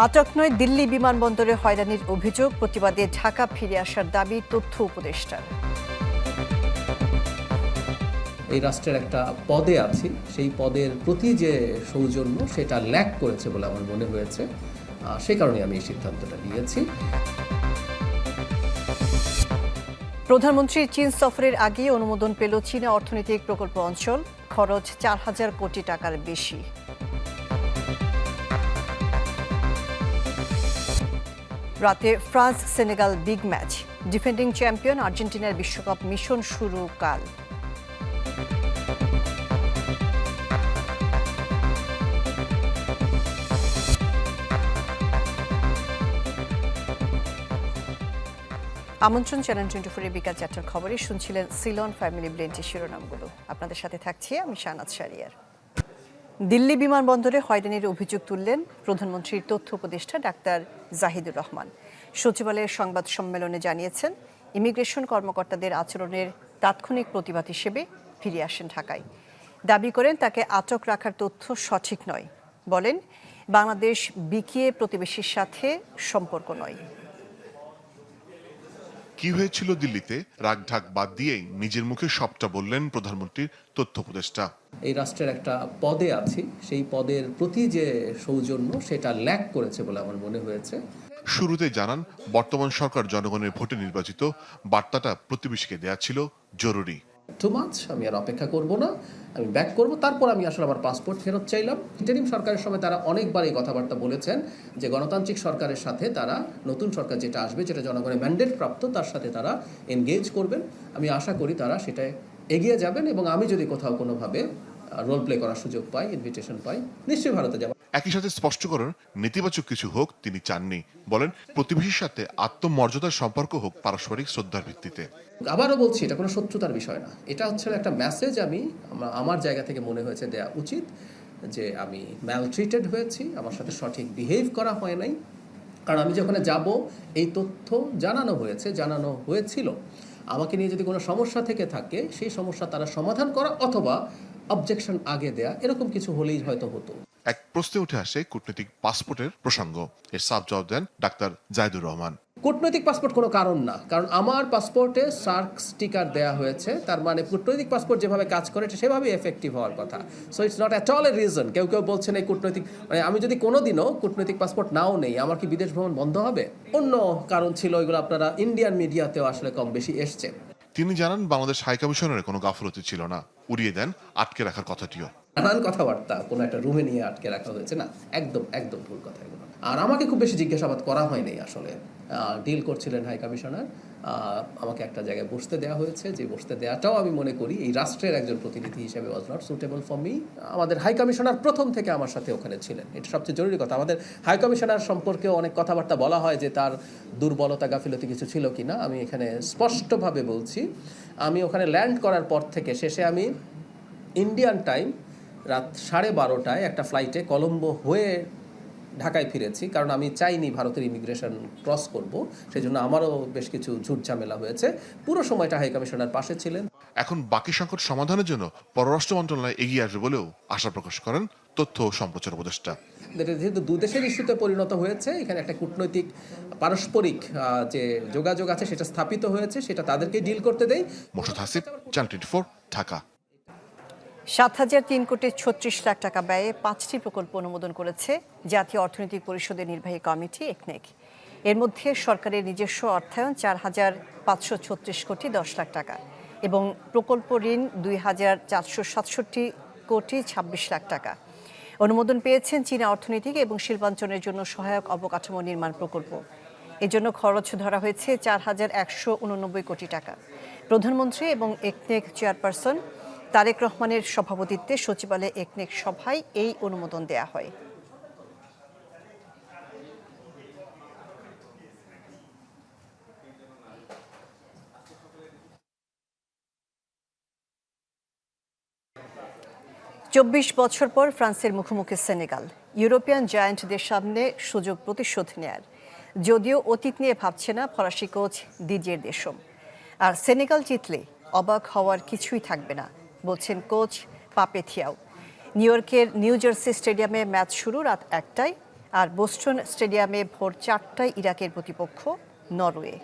আটক নয়, দিল্লি বিমানবন্দরে হয়রানির অভিযোগ, প্রতিবাদে ঢাকা ফিরে আসার দাবি তথ্য উপদেষ্টার। এই রাষ্ট্রের একটা পদে আছি, সেই পদের প্রতি যে সৌজন্য সেটা ল্যাক করেছে বলে আমার মনে হয়েছে, সেই কারণে আমি এই সিদ্ধান্তটা নিয়েছি। প্রধানমন্ত্রীর চীন সফরের আগে অনুমোদন পেল চীনা অর্থনৈতিক প্রকল্প অঞ্চল, খরচ 4,000 কোটি টাকার বেশি। রাতে France Senegal big match, defending champion আর্জেন্টিনার বিশ্বকাপ মিশন শুরু কাল। আমন্ত্রণ চ্যানেল 24 বিকাল 4টার খবরে শুনছিলেন সিলন ফ্যামিলি ব্লেন্ডের শিরোনামগুলো। আপনাদের সাথে থাকছি আমি শাহনাজ শাহরিয়ার। দিল্লি বিমানবন্দরে হয়রানির অভিযোগ তুললেন প্রধানমন্ত্রীর তথ্য উপদেষ্টা ডাক্তার জাহিদুর রহমান। সচিবালয়ের সংবাদ সম্মেলনে জানিয়েছেন, ইমিগ্রেশন কর্মকর্তাদের আচরণের তাৎক্ষণিক প্রতিবাদ হিসেবে ফিরে আসেন ঢাকায়। দাবি করেন তাকে আটক রাখার তথ্য সঠিক নয়। বলেন, বাংলাদেশ বিকিয়ে প্রতিবেশীর সাথে সম্পর্ক নয়। কি হয়েছিল দিল্লিতে রাগঢাক বাদ দিয়েই নিজের মুখে সবটা বললেন প্রধানমন্ত্রীর তথ্য উপদেষ্টা। এই রাষ্ট্রের একটা পদে আছি, সেই পদের প্রতি যে সৌজন্য সেটা ল্যাক করেছে বলে আমার মনে হয়েছে। শুরুতে জানান, বর্তমান সরকার জনগণের ভোটে নির্বাচিত, বার্তাটা প্রতিবেশীকে দেয়া ছিল জরুরি। টু মাচ, আমি আর অপেক্ষা করব না, আমি ব্যাক করব। তারপর আমি আসলে আমার পাসপোর্ট ফেরত চাইলাম। ইন্টারিম সরকারের সময় তারা অনেকবার এই কথাবার্তা বলেছেন যে গণতান্ত্রিক সরকারের সাথে তারা, নতুন সরকার যেটা আসবে, যেটা জনগণের ম্যান্ডেট প্রাপ্ত, তার সাথে তারা এনগেজ করবেন। আমি আশা করি তারা সেটায় এগিয়ে যাবেন, এবং আমি যদি কোথাও কোনোভাবে রোল প্লে করার সুযোগ পাই, ইনভিটেশন পাই, নিশ্চয়ই ভারতে যাব। একই সাথে স্পষ্ট করেন, নেতিবাচক কিছু হোক তিনি চাননি। বলেন, প্রতিবেশীর সাথে আত্মমর্যাদার সম্পর্ক হোক পারস্পরিক শ্রদ্ধার ভিত্তিতে। আবারও বলছি, এটা কোনো শত্রুতার বিষয় না, এটা হচ্ছে একটা মেসেজ আমি আমার জায়গা থেকে মনে হয়েছে দেয়া উচিত, যে আমি ম্যালট্রিটেড হয়েছি, আমার সাথে সঠিক বিহেভ করা হয় নাই। কারণ আমি যখন যাব, এই তথ্য জানানো হয়েছিল। আমাকে নিয়ে যদি কোনো সমস্যা থেকে থাকে, সেই সমস্যা তারা সমাধান করা অথবা অবজেকশন আগে দেয়া, এরকম কিছু হলেই হয়তো হতো। এক প্রশ্নে উঠে আসে কূটনৈতিক পাসপোর্টের প্রসঙ্গ। এর সাফ জবাব দেন ডাক্তার জাহিদুর রহমান। কূটনৈতিক পাসপোর্ট কোনো কারণ না, কারণ আমার পাসপোর্টে সার্ক স্টিকার দেয়া হয়েছে। তার মানে কূটনৈতিক পাসপোর্ট যেভাবে কাজ করে সেভাবেই এফেক্টিভ হওয়ার কথা। So it's not at all a reason. কেউ বলছেন এই কূটনৈতিক, মানে আমি যদি কোনোদিনও কূটনৈতিক পাসপোর্ট নাও নেই, আমার কি বিদেশ ভ্রমণ বন্ধ হবে? অন্য কারণ ছিল, এগুলো আপনারা ইন্ডিয়ান মিডিয়াতেও আসলে কম বেশি এসছে। তিনি জানান, বাংলাদেশ হাই কমিশনের কোনো গাফলতি ছিল না। উড়িয়ে দেন আটকে রাখার কথাটিও। নানান কথাবার্তা কোনো একটা রুমে নিয়ে আটকে রাখা হয়েছে, না, একদম ভুল কথা এগুলো। আর আমাকে খুব বেশি জিজ্ঞাসাবাদ করা হয়নি আসলে। ডিল করছিলেন হাই কমিশনার, আমাকে একটা জায়গায় বসতে দেওয়া হয়েছে, যে বসতে দেওয়াটাও আমি মনে করি এই রাষ্ট্রের একজন প্রতিনিধি হিসেবে was not suitable for me. আমাদের হাই কমিশনার প্রথম থেকে আমার সাথে ওখানে ছিলেন, এটা সবচেয়ে জরুরি কথা। আমাদের হাই কমিশনার সম্পর্কেও অনেক কথাবার্তা বলা হয় যে তার দুর্বলতা, গাফিলতি কিছু ছিল কিনা। আমি এখানে স্পষ্টভাবে বলছি, আমি ওখানে ল্যান্ড করার পর থেকে শেষে আমি ইন্ডিয়ান টাইম রাত 12:30টায় একটা ফ্লাইটে কলম্বো হয়ে ঢাকায় ফিরেছি, কারণ আমি চাইনি ভারতের ইমিগ্রেশন ক্রস করব। সেই জন্য আমারও বেশ কিছু ঝুট ঝামেলা হয়েছে। পুরো সময়টা হাই কমিশনার পাশে ছিলেন। এখন বাকি সংকট সমাধানের জন্য পররাষ্ট্র মন্ত্রণালয় এগিয়ে আসবে বলেও আশা প্রকাশ করেন তথ্য ও সম্প্রচার উপদেষ্টা। যেহেতু দুদেশের ইস্যুতে পরিণত হয়েছে, এখানে একটা কূটনৈতিক পারস্পরিক যে যোগাযোগ আছে সেটা স্থাপিত হয়েছে, সেটা তাদেরকে ডিল করতে দেয়। মোর্শেদ হাসিব, চ্যানেল 24, ঢাকা। 7,003 কোটি 36 লাখ টাকা ব্যয়ে 5টি প্রকল্প অনুমোদন করেছে জাতীয় অর্থনৈতিক পরিষদের নির্বাহী কমিটি একনেক। এর মধ্যে সরকারের নিজস্ব অর্থায়ন 4,536 কোটি 10 লাখ টাকা এবং প্রকল্প ঋণ 2,467 কোটি 26 লাখ টাকা। অনুমোদন পেয়েছেন চীনা অর্থনৈতিক এবং শিল্পাঞ্চলের জন্য সহায়ক অবকাঠামো নির্মাণ প্রকল্প। এজন্য খরচ ধরা হয়েছে 4,189 কোটি টাকা। প্রধানমন্ত্রী এবং একনেক চেয়ারপারসন তারেক রহমানের সভাপতিত্বে সচিবালয়ে একনেক সভায় এই অনুমোদন দেয়া হয়। চব্বিশ বছর পর ফ্রান্সের মুখোমুখি সেনেগাল, ইউরোপিয়ান জায়ান্টদের সামনে সুযোগ প্রতিশোধ নেয়ার। যদিও অতীত নিয়ে ভাবছে না ফরাসি কোচ দিদিয়ের দেশম। আর সেনেগাল জিতলে অবাক হওয়ার কিছুই থাকবে না, বলছেন কোচ পাপে থিয়াও। নিউ ইয়র্কের নিউ জার্সি স্টেডিয়ামে ম্যাচ শুরু রাত 1টায়। আর বোস্টন স্টেডিয়ামে ভোর 4টায় ইরাকের প্রতিপক্ষ নরওয়ে।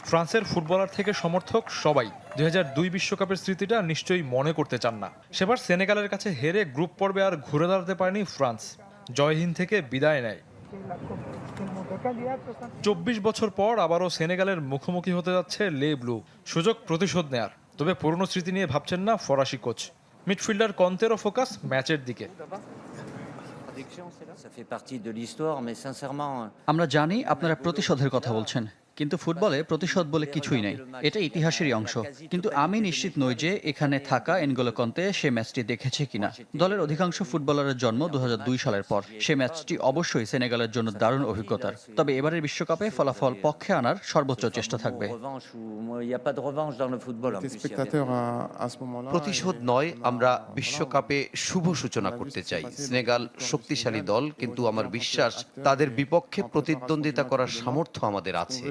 ফ্রান্সের ফুটবলার থেকে সমর্থক সবাই 2002 বিশ্বকাপের স্মৃতিটা নিশ্চয়ই মনে করতে চান না। সেবার সেনেগালের কাছে হেরে গ্রুপ পর্বে আর ঘুরে দাঁড়াতে পারেনি ফ্রান্স, জয়হীন থেকে বিদায় নেয়। 24 বছর পর আবারও সেনেগালের মুখোমুখি হতে যাচ্ছে লে ব্লু, সুযোগ প্রতিশোধ নেয়ার। তবে পুরনো স্মৃতি নিয়ে ভাবছেন না ফরাসি কোচ। মিডফিল্ডার কন্তেরও ফোকাস ম্যাচের দিকে। আমরা জানি আপনারা প্রতিশোধের কথা বলছেন, কিন্তু ফুটবলে প্রতিশোধ বলে কিছুই নাই, এটা ইতিহাসেরই অংশ। কিন্তু আমি নিশ্চিত নই যে এখানে থাকা এনগোলো কন্তে সে ম্যাচটি দেখেছে কিনা। দলের অধিকাংশ ফুটবলারের জন্ম 2002 সালের পর। সে ম্যাচটি অবশ্যই সেনেগালের জন্য দারুণ অভিজ্ঞতার। তবে এবারের বিশ্বকাপে ফলাফল পক্ষে আনার সর্বোচ্চ চেষ্টা থাকবে। প্রতিশোধ নয়, আমরা বিশ্বকাপে শুভ সূচনা করতে চাই। সেনেগাল শক্তিশালী দল, কিন্তু আমার বিশ্বাস তাদের বিপক্ষে প্রতিদ্বন্দ্বিতা করার সামর্থ্য আমাদের আছে।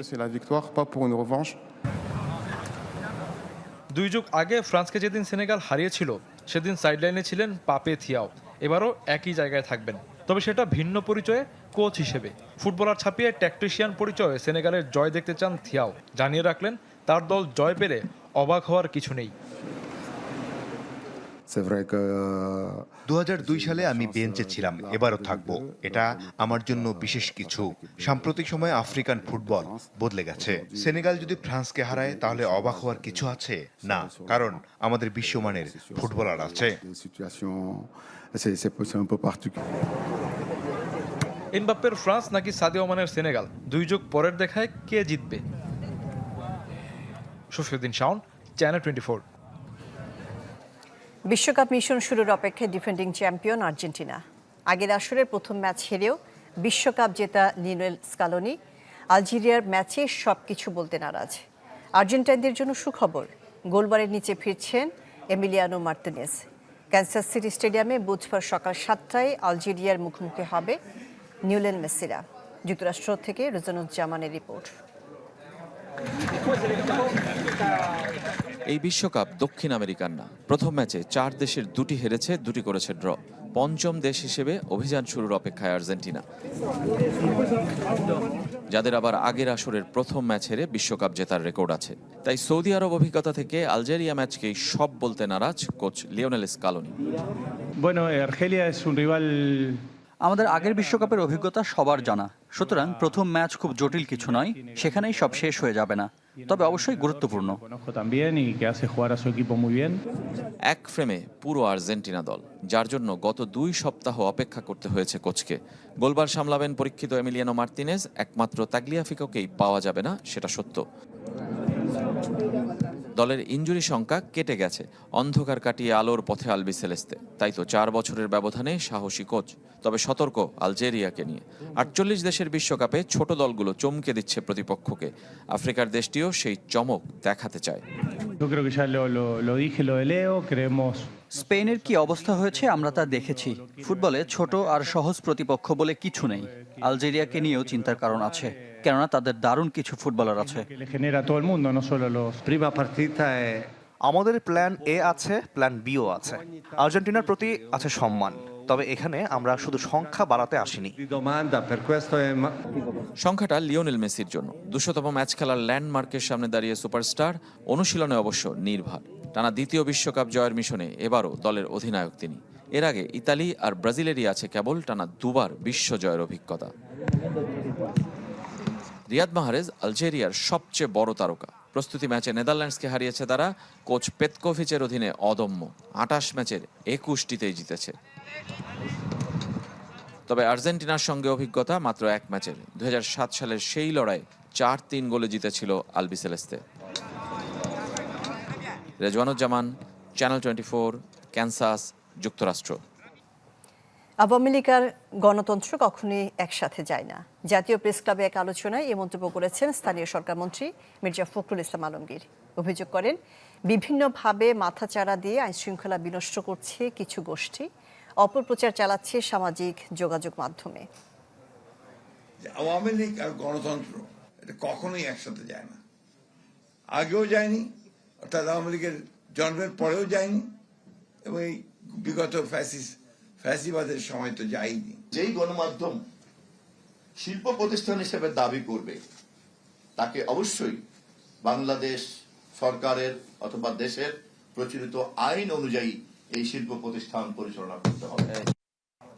2 যুগ আগে ফ্রান্সকে যেদিন সেনেগাল হারিয়েছিল সেদিন সাইডলাইনে ছিলেন পাপে থিয়াও। এবারও একই জায়গায় থাকবেন, তবে সেটা ভিন্ন পরিচয়ে কোচ হিসেবে। ফুটবলার ছাপিয়ে ট্যাকটিশিয়ান পরিচয়ে সেনেগালের জয় দেখতে চান থিয়াও। জানিয়ে রাখলেন তার দল জয় পেলে অবাক হওয়ার কিছু নেই। 2002 সালে আমি বেঞ্চে ছিলাম, এবারও থাকব। এটা আমার জন্য বিশেষ কিছু। সাম্প্রতিক সময়ে আফ্রিকান ফুটবল বদলে গেছে। সেনেগাল যদি ফ্রান্সকে হারায় তাহলে অবাক হওয়ার কিছু আছে না, কারণ আমাদের বিশ্বমানের ফুটবলার আছে। এমবাপ্পের ফ্রান্স নাকি সাদিও মানের সেনেগাল, 2 যুগ পরের দেখায় কে জিতবে? শফিউদ্দিন শাওন, চ্যানেল 24। বিশ্বকাপ মিশন শুরুর অপেক্ষায় ডিফেন্ডিং চ্যাম্পিয়ন আর্জেন্টিনা। আগের আসরের প্রথম ম্যাচ হেরেও বিশ্বকাপ জেতা লিওনেল স্কালোনি আলজেরিয়ার ম্যাচে সবকিছু বলতে নারাজ। আর্জেন্টাইনদের জন্য সুখবর, গোলবারের নিচে ফিরছেন এমিলিয়ানো মার্তিনেজ। ক্যানসাস সিটি স্টেডিয়ামে বুধবার সকাল 7টায় আলজেরিয়ার মুখোমুখি হবে লিওনেল মেসিরা। যুক্তরাষ্ট্র থেকে রুজনুজ্জামানের রিপোর্ট। এই বিশ্বকাপ দক্ষিণ আমেরিকার না। প্রথম ম্যাচে 4 দেশের 2টি হেরেছে, 2টি করেছে ড্র। পঞ্চম দেশ হিসেবে অভিযান শুরুর অপেক্ষায় আর্জেন্টিনা, যাদের আবার আগের আসরের প্রথম ম্যাচ হেরে বিশ্বকাপ জেতার রেকর্ড আছে। তাই সৌদি আরব অভিজ্ঞতা থেকে আলজেরিয়া ম্যাচকেই সব বলতে নারাজ কোচ লিওনেল স্কালোনি। আমাদের আগের বিশ্বকাপের অভিজ্ঞতা সবার জানা, সুতরাং প্রথম ম্যাচ খুব জটিল কিছু নয়, সেখানেই সব শেষ হয়ে যাবে না, তবে অবশ্যই গুরুত্বপূর্ণ। এক ফ্রেমে পুরো আর্জেন্টিনা দল, যার জন্য গত 2 সপ্তাহ অপেক্ষা করতে হয়েছে কোচকে। গোলবার সামলাবেন পরীক্ষিত এমিলিয়ানো মার্তিনেজ, একমাত্র তাগলিয়াফিকোকেই পাওয়া যাবে না সেটা সত্য। দলের ইনজুরি সংখ্যা কেটে গেছে, অন্ধকার কাটিয়ে আলোর পথে আলবি সেলেস্তে। তাই তো 4 বছরের ব্যবধানে সাহসী কোচ, তবে সতর্ক আলজেরিয়াকে নিয়ে। 48 দেশের বিশ্বকাপে ছোট দলগুলো চমকে দিচ্ছে প্রতিপক্ষকে। আফ্রিকার দেশটিও সেই চমক দেখাতে চায়। স্পেনের কি অবস্থা হয়েছে আমরা তা দেখেছি। ফুটবলে ছোট আর সহজ প্রতিপক্ষ বলে কিছু নেই। আলজেরিয়াকে নিয়েও চিন্তার কারণ আছে, কেননা তাদের দারুণ কিছু ফুটবলার আছে। আমাদের প্ল্যান এ আছে, প্ল্যান বিও আছে। আর্জেন্টিনার প্রতি আছে সম্মান, তবে এখানে আমরা শুধু সংখ্যা বাড়াতে আসিনি। সংখ্যাটা লিওনেল মেসির জন্য। 200তম ম্যাচ খেলার ল্যান্ডমার্কের সামনে দাঁড়িয়ে সুপারস্টার, অনুশীলনে অবশ্য নির্ভর। টানা দ্বিতীয় বিশ্বকাপ জয়ের মিশনে এবারও দলের অধিনায়ক তিনি। এর আগে ইতালি আর ব্রাজিলেরই আছে কেবল টানা 2বার বিশ্ব জয়ের অভিজ্ঞতা। রিয়াদ মাহরেজ আলজেরিয়ার সবচেয়ে বড় তারকা। প্রস্তুতি ম্যাচে নেদারল্যান্ডসকে হারিয়েছে তারা। কোচ পেতকোভিচের অধীনে অদম্য, 28 ম্যাচের 21টিতেই জিতেছে। তবে আর্জেন্টিনার সঙ্গে অভিজ্ঞতা মাত্র 1 ম্যাচের। 2007 সালের সেই লড়াই 4-3 গোলে জিতেছিল Albi Celeste. Rezwanuzzaman, channel 24, Kansas, যুক্তরাষ্ট্র। আওয়ামী লীগের গণতন্ত্র কখনোই একসাথে যায় না। জাতীয় প্রেস ক্লাবে এক আলোচনায় এই মন্তব্য করেছেন স্থানীয় সরকার মন্ত্রী মির্জা ফখরুল ইসলাম আলমগীর। অভিযোগ করেন, বিভিন্নভাবে মাথাচাড়া দিয়ে আইনশৃঙ্খলা বিনষ্ট করছে কিছু গোষ্ঠী, অপপ্রচার চালাচ্ছে সামাজিক যোগাযোগ মাধ্যমে। আওয়ামী লীগ আর গণতন্ত্র এটা কখনোই একসাথে যায় না, আগেও যায়নি, অর্থাৎ আওয়ামী লীগের জন্মের পরেও যায়নি, এবং এই বিগত ফ্যাসিস্ট ফ্যাসিবাদের সময় তো যাইনি। যেই গণমাধ্যম শিল্প প্রতিষ্ঠান হিসেবে দাবি করবে তাকে অবশ্যই বাংলাদেশ সরকারের অথবা দেশের প্রচলিত আইন অনুযায়ী এই শিল্প প্রতিষ্ঠান পরিচালনা করতে হবে।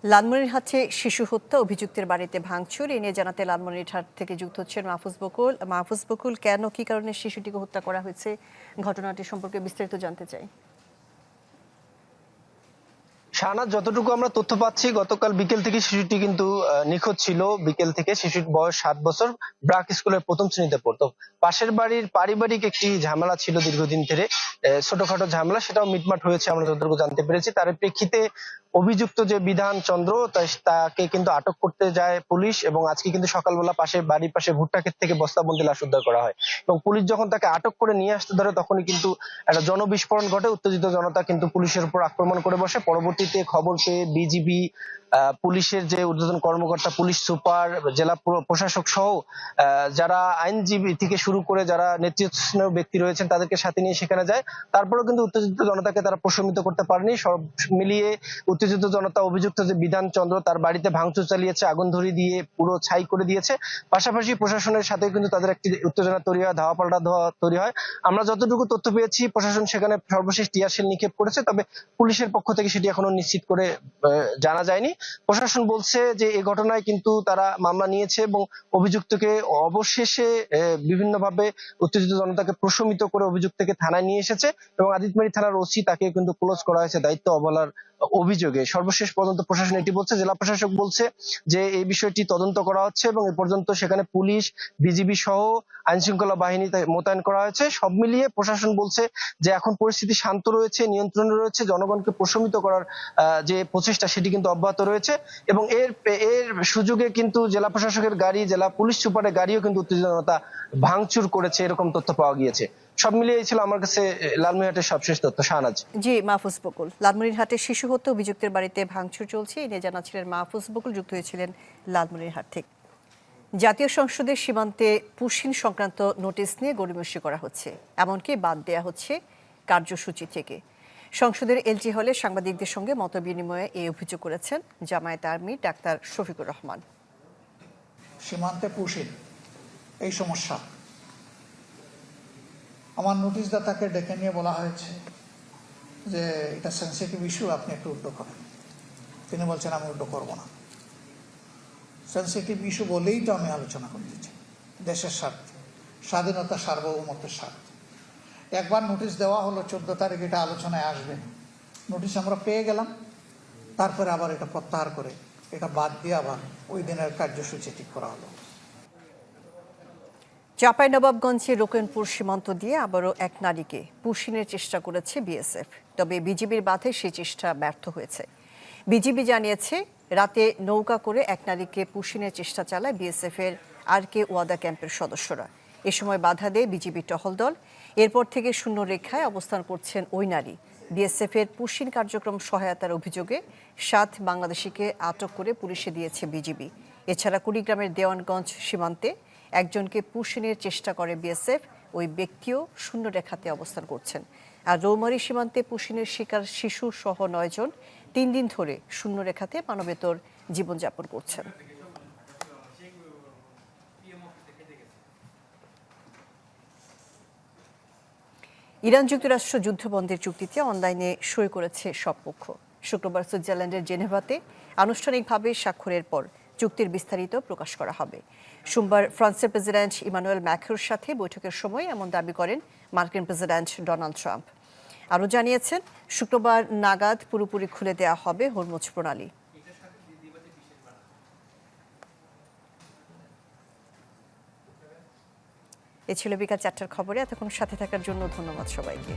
লালমনিরহাটে শিশু হত্যা, অভিযুক্তের বাড়িতে ভাঙচুর, এ নিয়ে জানাতে লালমনিরহাট থেকে যুক্ত হচ্ছেন মাহফুজ বকুল। মাহফুজ বকুল, কেন, কি কারণে শিশুটিকে হত্যা করা হয়েছে, ঘটনাটি সম্পর্কে বিস্তারিত জানতে চাই। শাহনাজ, যতটুকু আমরা তথ্য পাচ্ছি, গতকাল বিকেল থেকে শিশুটি কিন্তু নিখোঁজ ছিল। বিকেল থেকে শিশুর বয়স 7 বছর, ব্রাক স্কুলের প্রথম শ্রেণীতে পড়তো। পাশের বাড়ির পারিবারিক একটি ঝামেলা ছিল দীর্ঘদিন ধরে, ছোটখাটো ঝামেলা, সেটাও মিটমাট হয়েছে আমরা যতটুকু জানতে পেরেছি। তার প্রেক্ষিতে অভিযুক্ত যে বিধান চন্দ্র, তাকে কিন্তু আটক করতে যায় পুলিশ, এবং আজকে কিন্তু সকালবেলা বাড়ির পাশে ভুট্টা ক্ষেত থেকে বস্তাবন্দি লাশ উদ্ধার করা হয়। এবং পুলিশ যখন তাকে আটক করে নিয়ে আসতে ধরে, তখনই কিন্তু একটা জনবিস্ফোরণ ঘটে। উত্তেজিত জনতা কিন্তু পুলিশের উপর আক্রমণ করে বসে। পরবর্তীতে খবর পেয়ে বিজিবি, পুলিশের যে ঊর্ধ্বতন কর্মকর্তা, পুলিশ সুপার, জেলা প্রশাসক সহ যারা আইনজীবী থেকে শুরু করে যারা নেতৃস্থানীয় ব্যক্তি রয়েছেন তাদেরকে সাথে নিয়ে সেখানে যায়। তারপরেও কিন্তু উত্তেজিত জনতাকে তারা প্রশমিত করতে পারেনি। সব মিলিয়ে উত্তেজিত জনতা অভিযুক্ত যে বিধান চন্দ্র, তার বাড়িতে ভাঙচুর চালিয়েছে, আগুন ধরিয়ে দিয়ে পুরো ছাই করে দিয়েছে। পাশাপাশি প্রশাসনের সাথে কিন্তু তাদের একটি উত্তেজনা তৈরি হয়, ধাওয়া পাল্টা তৈরি হয়। আমরা যতটুকু তথ্য পেয়েছি, প্রশাসন সেখানে সর্বশেষ টিয়ারশেল নিক্ষেপ করেছে, তবে পুলিশের পক্ষ থেকে সেটি এখনো নিশ্চিত করে জানা যায়নি। প্রশাসন বলছে যে এই ঘটনায় কিন্তু তারা মামলা নিয়েছে এবং অভিযুক্তকে অবশেষে বিভিন্নভাবে উত্তেজিত জনতাকে প্রশমিত করে অভিযুক্তকে থানায় নিয়ে এসেছে, এবং আদিতমারি থানার ওসি তাকে কিন্তু ক্লোজ করা হয়েছে দায়িত্ব অবহেলার অভিযোগে। সর্বশেষ পর্যন্ত প্রশাসন এটি বলছে, জেলা প্রশাসক বলছে যে এই বিষয়টি তদন্ত করা হচ্ছে এবং এ পর্যন্ত সেখানে পুলিশ, বিজিবি সহ আইন শৃঙ্খলা বাহিনী মোতায়েন করা হয়েছে। সব মিলিয়ে প্রশাসন বলছে যে এখন পরিস্থিতি শান্ত রয়েছে, নিয়ন্ত্রণে রয়েছে, জনগণকে প্রশমিত করার যে প্রচেষ্টা সেটি কিন্তু অব্যাহত রয়েছে। এবং এর সুযোগে কিন্তু জেলা প্রশাসকের গাড়ি, জেলা পুলিশ সুপারের গাড়িও কিন্তু উত্তেজিত জনতা ভাঙচুর করেছে, এরকম তথ্য পাওয়া গিয়েছে। সব মিলিয়ে ছিল আমার কাছে লালমনিরহাটের সবশেষ তথ্য। শাহনাজ। জি, মাহফুজ বকুল। লালমনিরহাটে শিশু হত্যা, অভিযুক্তের বাড়িতে ভাঙচুর চলছে, এ নিয়ে জানাচ্ছিলেন মাহফুজ বকুল, যুক্ত হয়েছিলেন লালমনিরহাট থেকে। জাতীয় সংসদের সীমান্তে পুশিন সংক্রান্ত নোটিশ নিয়ে গড়িমসি করা হচ্ছে, এমনকি বাদ দেয়া হচ্ছে কার্যসূচি থেকে। সংসদের এলটি হলে সাংবাদিকদের সঙ্গে মতবিনিময়ে এই অভিযোগ করেছেন জামায়াত আর্মি ডাক্তার শফিকুর রহমান। সীমান্তে পুশিন এই সমস্যা, আমার নোটিশদাতাকে ডেকে নিয়ে বলা হয়েছে যে এটা সেন্সিটিভ ইস্যু, আপনি একটু উদ্যোগ করেন। তিনি বলছেন আমি উদ্যোগ করবো না। সেন্সিটিভ ইস্যু বলেই তো আমি আলোচনা করতেছি, দেশের স্বার্থে, স্বাধীনতা, সার্বভৌমত্বের স্বার্থে। একবার নোটিশ দেওয়া হলো 14 তারিখ এটা আলোচনায় আসবে, নোটিশ আমরা পেয়ে গেলাম, তারপরে আবার এটা প্রত্যাহার করে এটা বাদ দিয়ে আবার ওই দিনের কার্যসূচি ঠিক করা হলো। চাঁপাইনবাবগঞ্জে রোকেনপুর সীমান্ত দিয়ে আবারও এক নারীকে পুশিনের চেষ্টা করেছে বিএসএফ, তবে বিজিবির বাধে সেই চেষ্টা ব্যর্থ হয়েছে। বিজিবি জানিয়েছে রাতে নৌকা করে এক নারীকে পুশিনের চেষ্টা চালায় বিএসএফ এর আরকে ওয়াদা ক্যাম্পের সদস্যরা। এ সময় বাধা দেয় বিজিবি টহল দল। এরপর থেকে শূন্য রেখায় অবস্থান করছেন ওই নারী। বিএসএফ এর পুশিন কার্যক্রম সহায়তার অভিযোগে 7 বাংলাদেশিকে আটক করে পুলিশে দিয়েছে বিজিবি। এছাড়া কুড়িগ্রামের দেওয়ানগঞ্জ সীমান্তে একজনকে পুশিনের চেষ্টা করে বিএসএফ, ওই ব্যক্তিও শূন্য রেখাতে অবস্থান করছেন। আর রৌমারী সীমান্তে পুশিনের শিকার শিশু সহ 9 জন 3 দিন ধরে শূন্য রেখাতে মানবেতর জীবনযাপন করছেন। ইরান যুক্তরাষ্ট্র যুদ্ধবন্ধের চুক্তিতে অনলাইনে সই করেছে সব পক্ষ। শুক্রবার সুইজারল্যান্ডের জেনেভাতে আনুষ্ঠানিকভাবে স্বাক্ষরের পর চুক্তির বিস্তারিত প্রকাশ করা হবে। সোমবার ফ্রান্সের প্রেসিডেন্ট ইমানুয়েল ম্যাক্রোর সাথে বৈঠকের সময় এমন দাবি করেন মার্কিন প্রেসিডেন্ট ডোনাল্ড ট্রাম্প। আরও জানিয়েছেন শুক্রবার নাগাদ পুরোপুরি খুলে দেওয়া হবে হরমুজ প্রণালী। এ ছিল বিকাল 4টার খবরে। এতক্ষণ সাথে থাকার জন্য ধন্যবাদ সবাইকে।